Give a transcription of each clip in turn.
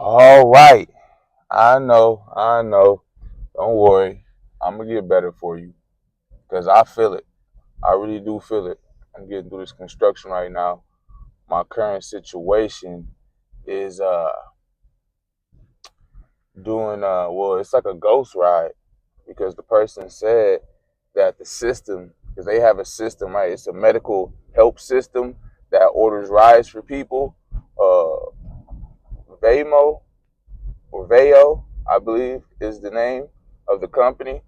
All right. I know. Don't worry. I'm going to get better for you because I feel it. I really do feel it. I'm getting through this construction right now. My current situation is doing well, it's like a ghost ride because the person said that the system, because they have a system, right? It's a medical help system that orders rides for people. Uh Vamo or Vayo, I believe, is the name of the company.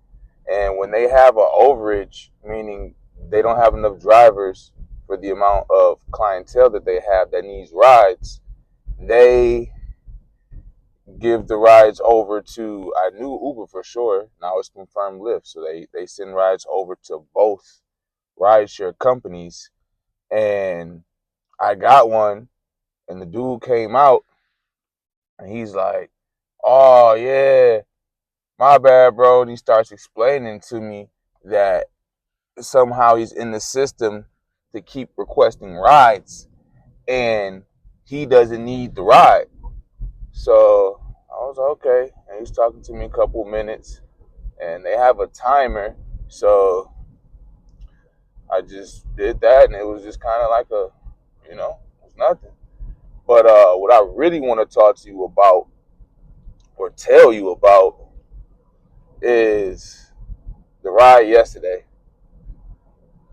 And when they have an overage, meaning they don't have enough drivers for the amount of clientele that they have that needs rides, they give the rides over to, I knew Uber for sure. Now it's confirmed Lyft. So they send rides over to both rideshare companies. And I got one, and the dude came out and he's like, "Oh, yeah, my bad, bro." And he starts explaining to me that somehow he's in the system to keep requesting rides and he doesn't need the ride. So I was like, okay. And he's talking to me a couple of minutes and they have a timer. So I just did that and it was just kind of like it was nothing. But what I really want to talk to you about or tell you about is the ride yesterday.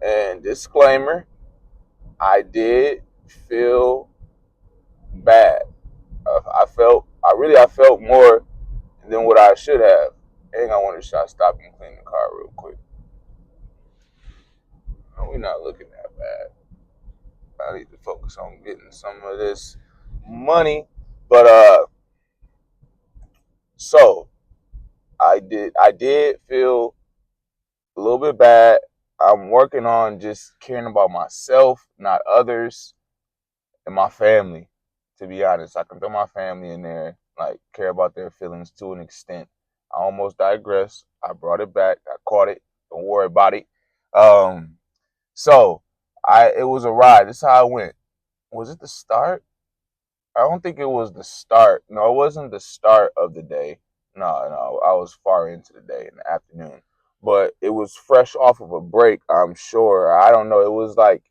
And disclaimer, I did feel bad. I felt more than what I should have. Hang on, I want to stop and clean the car real quick. We're not looking that bad. I need to focus on getting some of this money. But so I did feel a little bit bad. I'm working on just caring about myself, not others, and my family. To be honest, I can throw my family in there, like care about their feelings to an extent. I almost digressed. I brought it back. I caught it. Don't worry about it. Um, so it was a ride. This is how it went. Was it the start? I don't think it was the start. No, it wasn't the start of the day. No, I was far into the day in the afternoon. But it was fresh off of a break, I'm sure. I don't know. It was like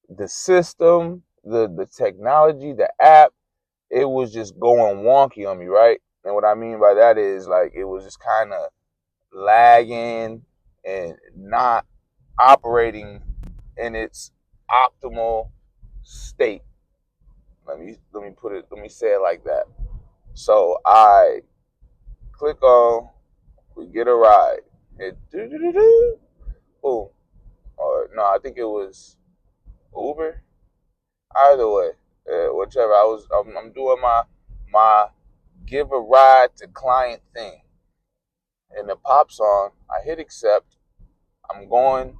the system, the technology, the app, it was just going wonky on me, right? And what I mean by that is like it was just kind of lagging and not operating in its optimal state. Let me say it like that. So I click on, we get a ride. It boom. Or no, I think it was Uber. Either way, whichever. I'm doing my give a ride to client thing, and it pops on. I hit accept. I'm going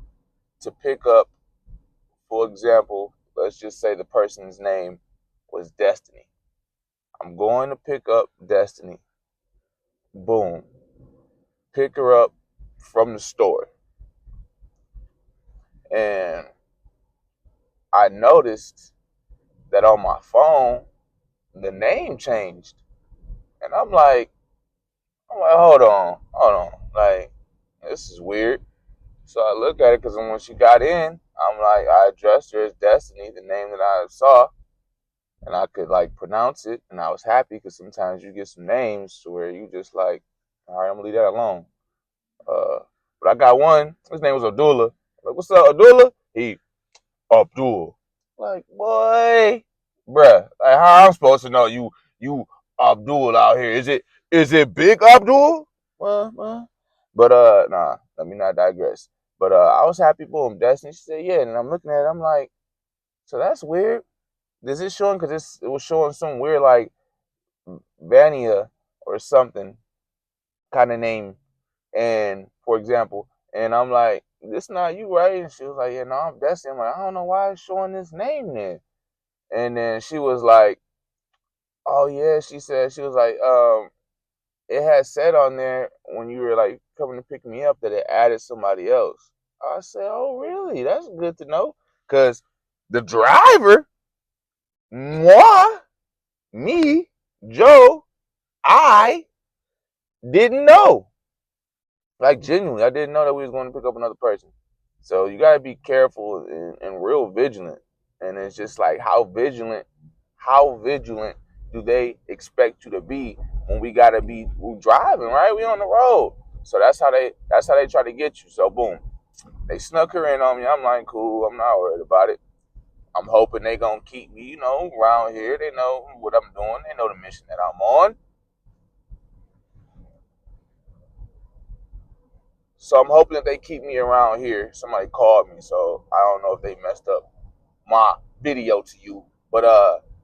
to pick up, for example, let's just say the person's name was Destiny. I'm going to pick up Destiny. Boom. Pick her up from the store. And I noticed that on my phone, the name changed. And I'm like, hold on. Like, this is weird. So I look at it because when she got in, I'm like, I addressed her as Destiny, the name that I saw, and I could like pronounce it, and I was happy because sometimes you get some names to where you just like, all right, I'm gonna leave that alone. Uh, but I got one. His name was Abdullah. Like, what's up, Abdullah? He Abdul. Like, boy, bruh, like how I'm supposed to know you Abdul out here? Is it Big Abdul? But nah, let me not digress. But I was happy. Boom, Destiny. She said, yeah, and I'm looking at it. I'm like, so that's weird. Is it showing? Because it was showing some weird like Vania or something kind of name. And for example, and I'm like, this not you, right? And she was like, yeah, no, I'm Destiny. I'm like, I don't know why it's showing this name then. And then she was like, oh yeah, she said, she was like, it had said on there when you were like coming to pick me up that it added somebody else. I said, oh really? That's good to know. Cause the driver, moi, me, Joe, I didn't know. Like, genuinely, I didn't know that we was going to pick up another person. So you gotta be careful and real vigilant. And it's just like, how vigilant do they expect you to be when we gotta be driving, right? We on the road. So that's how they try to get you. So boom. They snuck her in on me. I'm like, cool, I'm not worried about it. I'm hoping they gonna keep me, around here. They know what I'm doing. They know the mission that I'm on. So I'm hoping that they keep me around here. Somebody called me, so I don't know if they messed up my video to you. But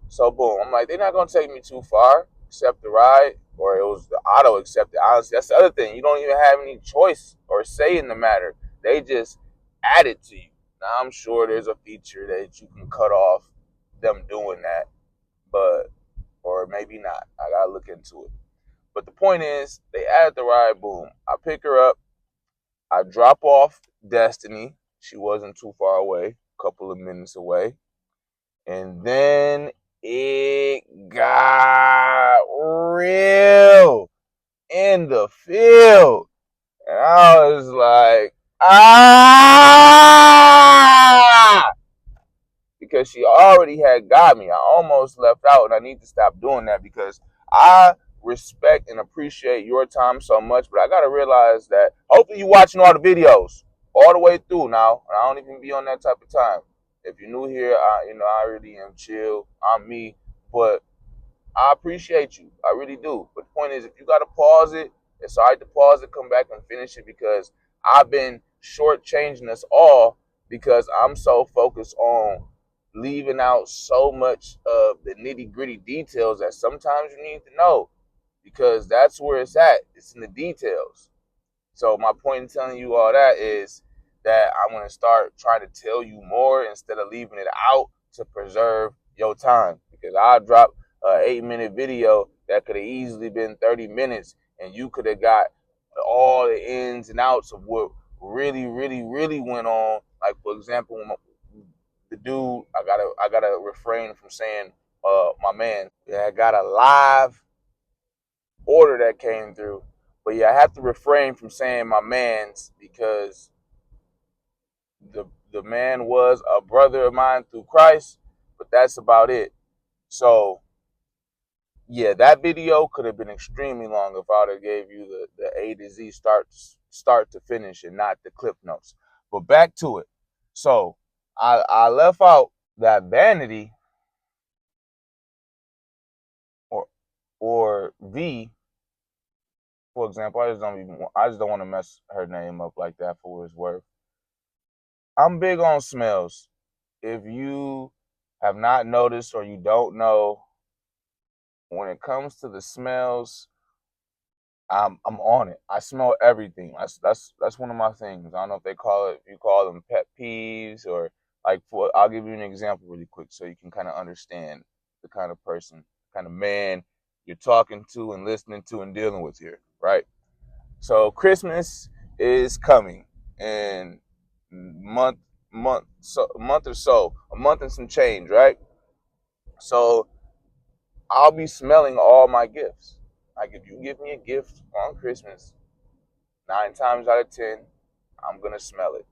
so boom, I'm like, they're not gonna take me too far, accept the ride, or it was the auto accepted. Honestly, that's the other thing. You don't even have any choice or say in the matter. They just add it to you. Now I'm sure there's a feature that you can cut off them doing that, but or maybe not. I gotta look into it. But the point is, they added the ride. Boom, I pick her up. I drop off Destiny. She wasn't too far away, a couple of minutes away. And then it got real in the field. And I was like, ah! Because she already had got me. I almost left out, and I need to stop doing that because I respect and appreciate your time so much, but I gotta realize that hopefully you watching all the videos all the way through now. And I don't even be on that type of time. If you're new here, I really am chill. I'm me, but I appreciate you. I really do. But the point is, if you gotta pause it, it's all right to pause it, come back and finish it because I've been shortchanging us all because I'm so focused on leaving out so much of the nitty gritty details that sometimes you need to know because that's where it's at. It's in the details. So my point in telling you all that is that I'm gonna start trying to tell you more instead of leaving it out to preserve your time. Because I dropped an 8-minute video that could have easily been 30 minutes, and you could have got all the ins and outs of what really, really, really went on. Like for example, the dude, I gotta refrain from saying my man. Yeah, I got a live order that came through. But yeah, I have to refrain from saying my man's because the man was a brother of mine through Christ, but that's about it. So yeah, that video could have been extremely long if I would have gave you the A to Z start to finish and not the clip notes. But back to it. So I left out that vanity or V, for example. I just don't want to mess her name up like that for what it's worth. I'm big on smells. If you have not noticed or you don't know, when it comes to the smells, I'm on it. I smell everything. That's one of my things. I don't know if you call them pet peeves or like I'll give you an example really quick so you can kind of understand the kind of person, kind of man you're talking to and listening to and dealing with here, right? So Christmas is coming in month a month and some change, right? So I'll be smelling all my gifts. Like if you give me a gift on Christmas, 9 times out of 10, I'm gonna smell it.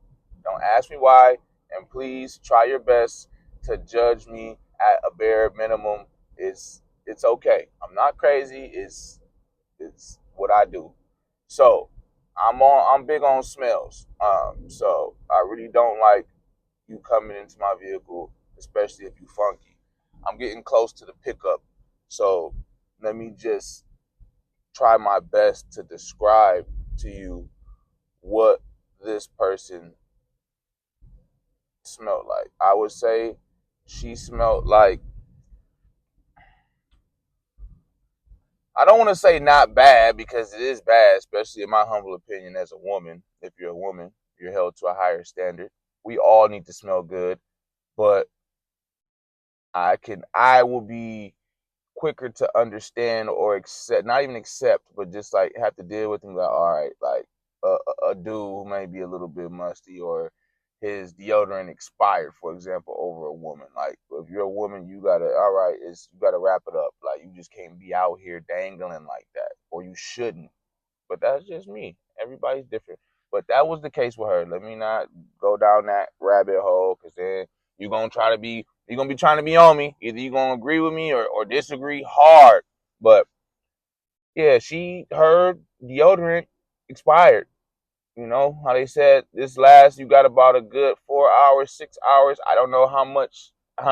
Don't ask me why, and please try your best to judge me at a bare minimum. It's okay. I'm not crazy. It's what I do. So I'm big on smells. So I really don't like you coming into my vehicle, especially if you funky. I'm getting close to the pickup, so let me just try my best to describe to you what this person smelled like. I would say she smelled like, I don't want to say not bad because it is bad, especially in my humble opinion as a woman. If you're a woman, you're held to a higher standard. We all need to smell good, but I will be quicker to understand or accept, not even accept, but just like have to deal with him. Like, all right, like a dude who may be a little bit musty or his deodorant expired, for example, over a woman. Like, if you're a woman, you gotta, all right, you gotta wrap it up. Like, you just can't be out here dangling like that, or you shouldn't. But that's just me. Everybody's different. But that was the case with her. Let me not go down that rabbit hole, because then you're gonna be trying to be on me. Either you're gonna agree with me or disagree hard. But yeah, her deodorant expired. You know how they said this lasts, you got about a good 4 hours, 6 hours. I don't know how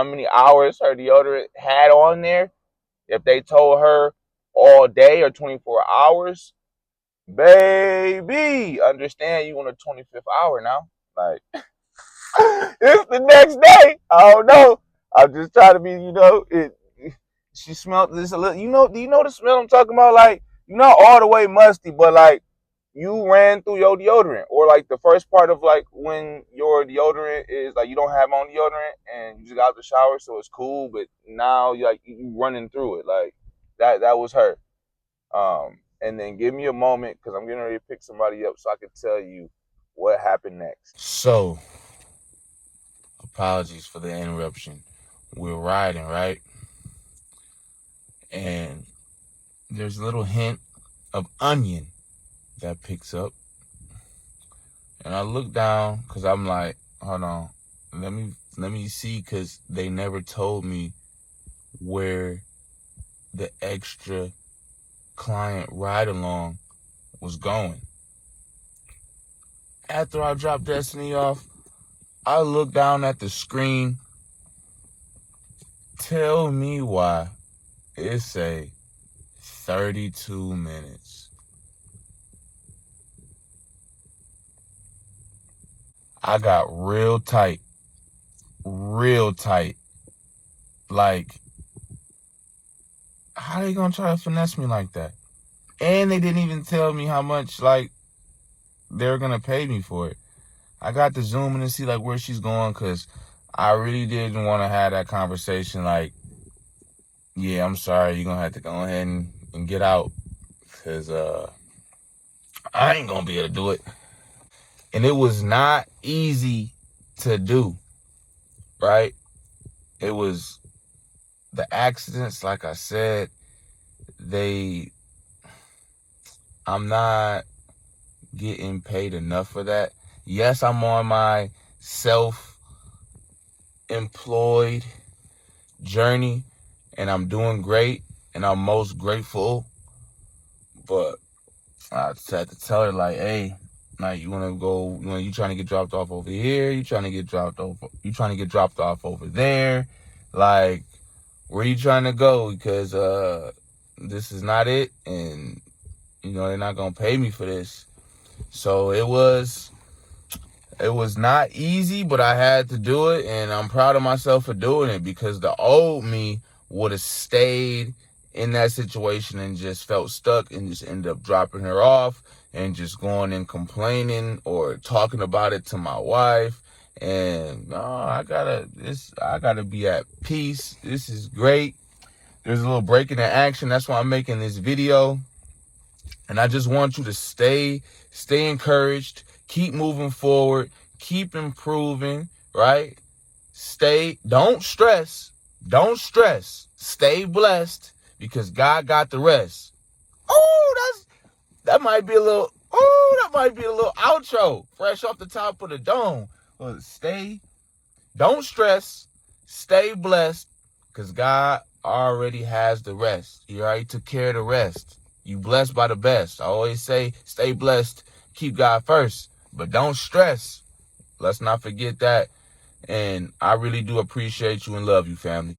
many hours her deodorant had on there. If they told her all day or 24 hours, baby, understand you on the 25th hour now. Like, it's the next day. I don't know. I'm just trying to be, she smelled this a little, do you know the smell I'm talking about? Like, you're not all the way musty, but like, you ran through your deodorant, or like the first part of like when your deodorant is like you don't have on deodorant and you just got out the shower, so it's cool, but now you running through it. Like, that was her. And then give me a moment, because I'm getting ready to pick somebody up so I can tell you what happened next. So, apologies for the interruption. We're riding, right? And there's a little hint of onion that picks up. And I look down, because I'm like, hold on, let me see, because they never told me where the extra client ride along was going. After I dropped Destiny off, I look down at the screen. Tell me why it say 32 minutes. I got real tight. Like, how they gonna try to finesse me like that? And they didn't even tell me how much, like, they're gonna pay me for it. I got to zoom in and see, like, where she's going, because I really didn't want to have that conversation, like, yeah, I'm sorry, you're gonna have to go ahead and get out, because I ain't gonna be able to do it. And it was not easy to do, right? It was the accidents, like I said, I'm not getting paid enough for that. Yes, I'm on my self-employed journey, and I'm doing great, and I'm most grateful. But I just had to tell her, like, hey, like, you trying to get dropped off over here, you trying to get dropped off over there, like, where you trying to go? Because this is not it, and they're not gonna pay me for this. So it was not easy, but I had to do it, and I'm proud of myself for doing it, because the old me would have stayed in that situation and just felt stuck and just ended up dropping her off and just going and complaining or talking about it to my wife. And no, I gotta be at peace. This is great. There's a little break in the action. That's why I'm making this video. And I just want you to stay encouraged, keep moving forward, keep improving, right? Don't stress, stay blessed, because God got the rest. That might be a little outro, fresh off the top of the dome. Well, don't stress, stay blessed, because God already has the rest. He already took care of the rest. You blessed by the best. I always say, stay blessed, keep God first, but don't stress. Let's not forget that. And I really do appreciate you and love you, family.